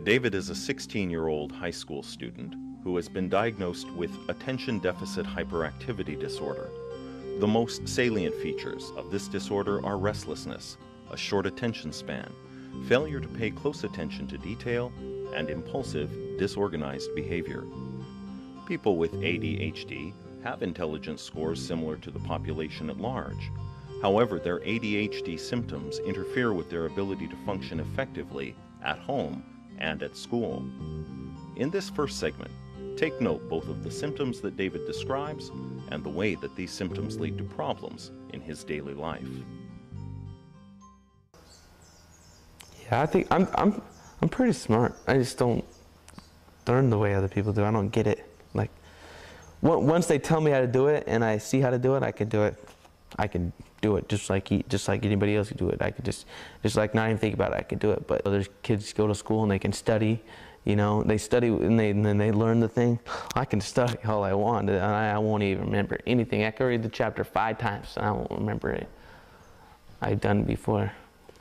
David is a 16-year-old high school student who has been diagnosed with attention deficit hyperactivity disorder. The most salient features of this disorder are restlessness, a short attention span, failure to pay close attention to detail, and impulsive, disorganized behavior. People with ADHD have intelligence scores similar to the population at large. However, their ADHD symptoms interfere with their ability to function effectively at home and at school. In this first segment, take note both of the symptoms that David describes and the way that these symptoms lead to problems in his daily life. Yeah, I think I'm pretty smart. I just don't learn the way other people do. I don't get it. Like, once they tell me how to do it and I see how to do it, I can do it. I can do it just like anybody else could do it. I could just like not even think about it. I could do it. But other kids go to school and they can study. You know, they study and then they learn the thing. I can study all I want and I won't even remember anything. I could read the chapter 5 times and I won't remember it. I've done it before.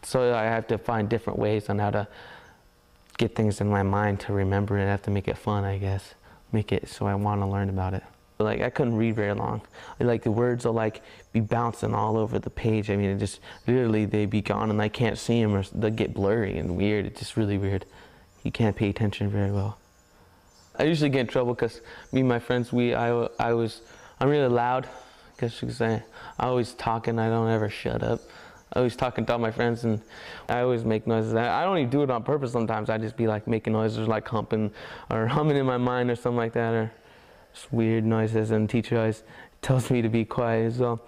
So I have to find different ways on how to get things in my mind to remember it. I have to make it fun, I guess. Make it so I want to learn about it. Like, I couldn't read very long. Like, the words will like be bouncing all over the page. I mean, it just literally they'd be gone and I can't see them, or they'll get blurry and weird. It's just really weird. You can't pay attention very well. I usually get in trouble because me and my friends, I'm really loud, I guess you could say. I always talking, I don't ever shut up. I always talking to all my friends and I always make noises. I don't even do it on purpose sometimes. I just be like making noises, like humping or humming in my mind or something like that, or just weird noises, and the teacher always tells me to be quiet. So,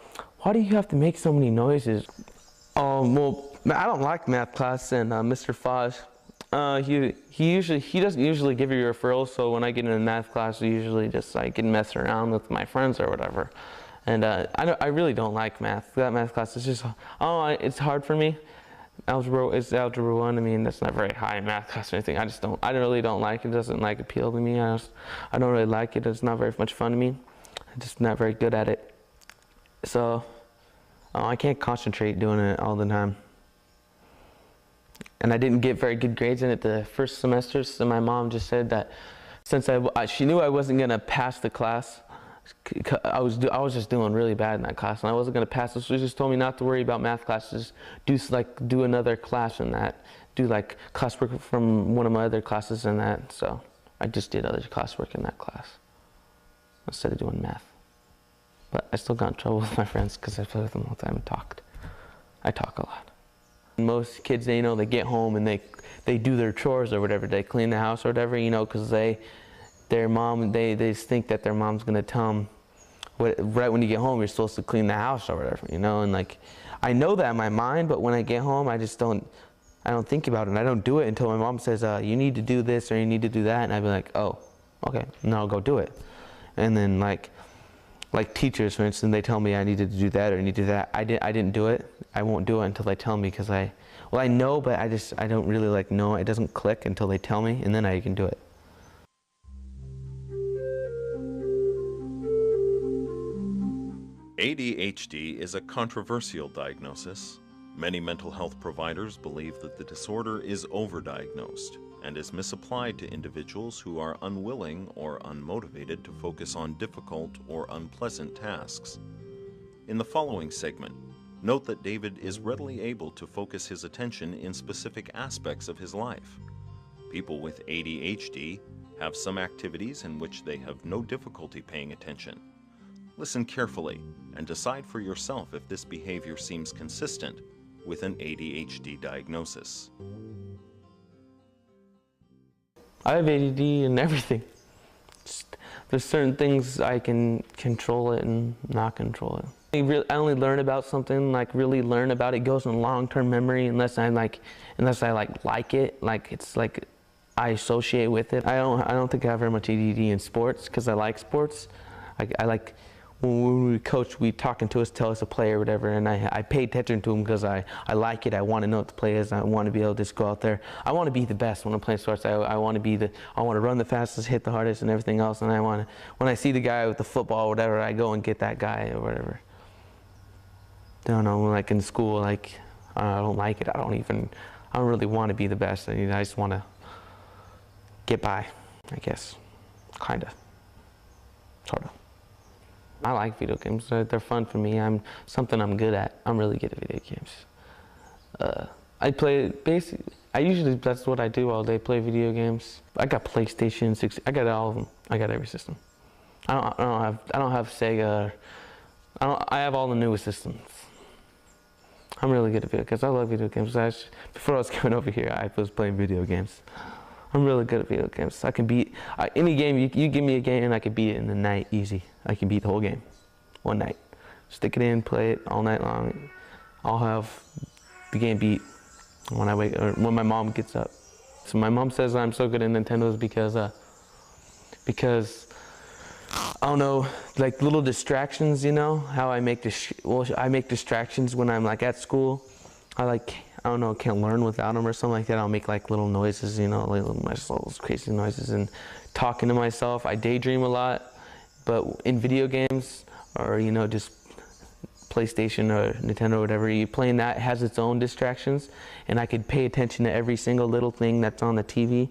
why do you have to make so many noises? Well, I don't like math class, and Mr. Foz, he doesn't usually give you referrals, so when I get in a math class, I usually just like get messing around with my friends or whatever. And I really don't like math. That math class is just, it's hard for me. It's algebra 1. I mean, that's not very high in math class or anything. I really don't like it. It doesn't like appeal to me. I don't really like it. It's not very much fun to me. I'm just not very good at it. So I can't concentrate doing it all the time. And I didn't get very good grades in it the first semester, so my mom just said that since she knew I wasn't gonna pass the class, I was just doing really bad in that class, and I wasn't going to pass it, so she just told me not to worry about math classes. Do another class in that. Do like classwork from one of my other classes in that. So I just did other classwork in that class instead of doing math. But I still got in trouble with my friends because I played with them all the time and talked. I talk a lot. Most kids, they get home and they do their chores or whatever. They clean the house or whatever, because their mom, they just think that their mom's gonna tell them, right when you get home, you're supposed to clean the house or whatever, and like, I know that in my mind, but when I get home, I don't think about it. I don't do it until my mom says, you need to do this or you need to do that, and I'd be like, oh, okay, and then I'll go do it. And then like teachers, for instance, they tell me I needed to do that or I need to do that. I didn't do it. I won't do it until they tell me, because I know, but I don't really know. It doesn't click until they tell me, and then I can do it. ADHD is a controversial diagnosis. Many mental health providers believe that the disorder is overdiagnosed and is misapplied to individuals who are unwilling or unmotivated to focus on difficult or unpleasant tasks. In the following segment, note that David is readily able to focus his attention in specific aspects of his life. People with ADHD have some activities in which they have no difficulty paying attention. Listen carefully and decide for yourself if this behavior seems consistent with an ADHD diagnosis. I have ADD and everything. There's certain things I can control it and not control it. I only learn about something, really learn about it. It goes in long-term memory unless I like it. It's like I associate with it. I don't think I have very much ADD in sports because I like sports. I like. When we coach, we talking to us, tell us a play or whatever, and I pay attention to them because I like it. I want to know what the play is. I want to be able to just go out there. I want to be the best when I'm playing sports. I want to run the fastest, hit the hardest, and everything else. And when I see the guy with the football or whatever, I go and get that guy or whatever. I don't know, like in school, I don't like it. I don't really want to be the best. I just want to get by, I guess. Kinda. Sorta. I like video games. They're fun for me. Something I'm good at. I'm really good at video games. I play that's what I do all day, play video games. I got PlayStation 6. I got all of them. I got every system. I don't have Sega. I have all the newest systems. I'm really good at video games. I love video games. Before I was coming over here, I was playing video games. I'm really good at video games. I can beat any game. You give me a game and I can beat it in the night, easy. I can beat the whole game, one night. Stick it in, play it all night long. I'll have the game beat when I wake or when my mom gets up. So my mom says I'm so good at Nintendo's because I don't know, like little distractions, you know, how I make I make distractions when I'm like at school. I don't know, can't learn without them or something like that. I'll make like little noises, you know, like little crazy noises and talking to myself. I daydream a lot, but in video games or, you know, just PlayStation or Nintendo or whatever, you playing that has its own distractions, and I could pay attention to every single little thing that's on the TV.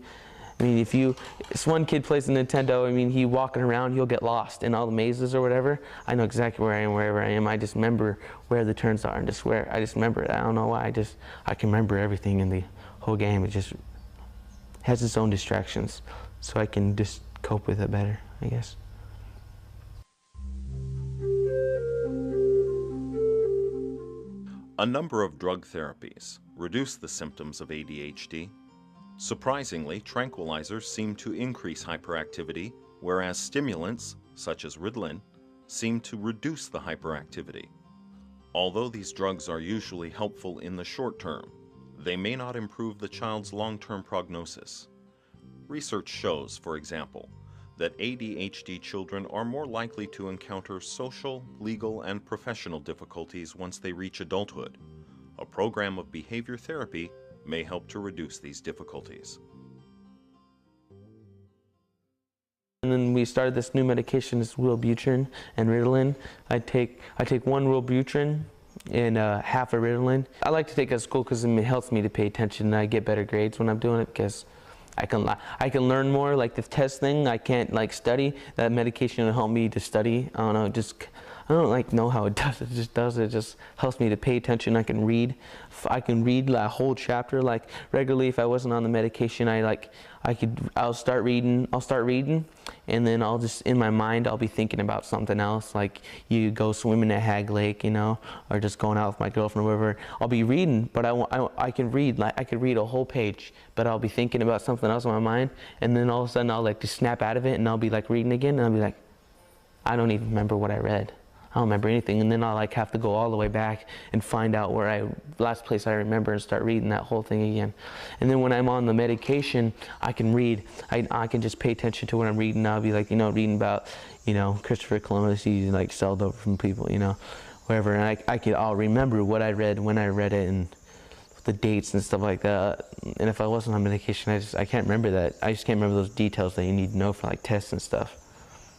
I mean, if one kid plays the Nintendo, I mean, he walking around, he'll get lost in all the mazes or whatever. I know exactly where I am, wherever I am. I just remember where the turns are and I just remember it. I don't know why. I can remember everything in the whole game. It just has its own distractions, so I can just cope with it better, I guess. A number of drug therapies reduce the symptoms of ADHD. Surprisingly, tranquilizers seem to increase hyperactivity, whereas stimulants, such as Ritalin, seem to reduce the hyperactivity. Although these drugs are usually helpful in the short term, they may not improve the child's long-term prognosis. Research shows, for example, that ADHD children are more likely to encounter social, legal, and professional difficulties once they reach adulthood. A program of behavior therapy may help to reduce these difficulties. And then we started this new medication, this Wellbutrin and Ritalin. I take one Wellbutrin and half a Ritalin. I like to take it at school because it helps me to pay attention and I get better grades when I'm doing it because I can learn more. Like the test thing, I can't like study. That medication will help me to study. I don't know, I don't like know how it does. It just does it. It just helps me to pay attention. I can read a whole chapter like regularly. If I wasn't on the medication, I'll start reading, and then I'll just in my mind I'll be thinking about something else. Like you go swimming at Hag Lake, you know, or just going out with my girlfriend or whatever. I'll be reading, but I can read I could read a whole page, but I'll be thinking about something else in my mind, and then all of a sudden I'll like just snap out of it, and I'll be like reading again, and I'll be like, I don't even remember what I read. I don't remember anything, and then I'll like have to go all the way back and find out last place I remember and start reading that whole thing again. And then when I'm on the medication, I can read. I can just pay attention to what I'm reading. I'll be like, you know, reading about, you know, Christopher Columbus, he like sold over from people, you know, whatever. And I'll remember what I read, when I read it, and the dates and stuff like that. And if I wasn't on medication, I can't remember that. I just can't remember those details that you need to know for like tests and stuff.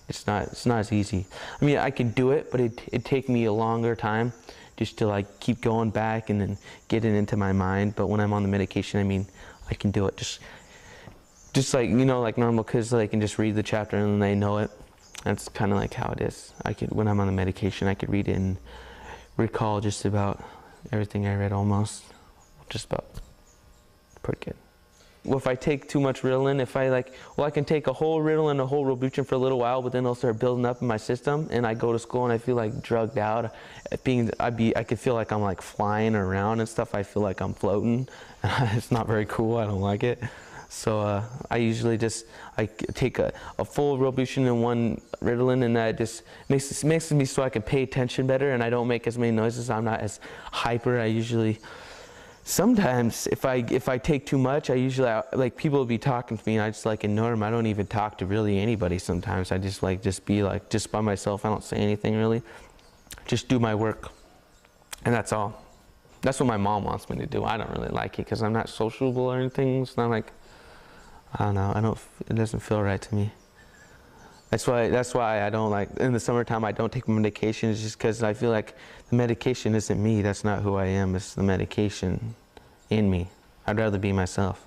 It's not as easy. I mean, I can do it, but it'd take me a longer time just to like keep going back and then get it into my mind. But when I'm on the medication, I mean, I can do it just like, you know, like normal kids, they can just read the chapter and they know it. That's kind of like how it is. When I'm on the medication, I could read it and recall just about everything I read almost. Just about. Pretty good. Well, if I take too much Ritalin, I can take a whole Ritalin, a whole Wellbutrin for a little while, but then they'll start building up in my system, and I go to school and I feel like drugged out. I could feel like I'm like flying around and stuff. I feel like I'm floating. It's not very cool. I don't like it. So I usually I take a full Wellbutrin and one Ritalin, and that just makes me so I can pay attention better, and I don't make as many noises. I'm not as hyper. Sometimes if I take too much, I usually like people will be talking to me and I just like ignore them. I don't even talk to really anybody sometimes. I just be by myself. I don't say anything really. Just do my work, and that's all. That's what my mom wants me to do. I don't really like it because I'm not sociable or anything. It's not like, I don't know. It doesn't feel right to me. That's why I don't like, in the summertime I don't take medications, just because I feel like the medication isn't me. That's not who I am. It's the medication in me. I'd rather be myself.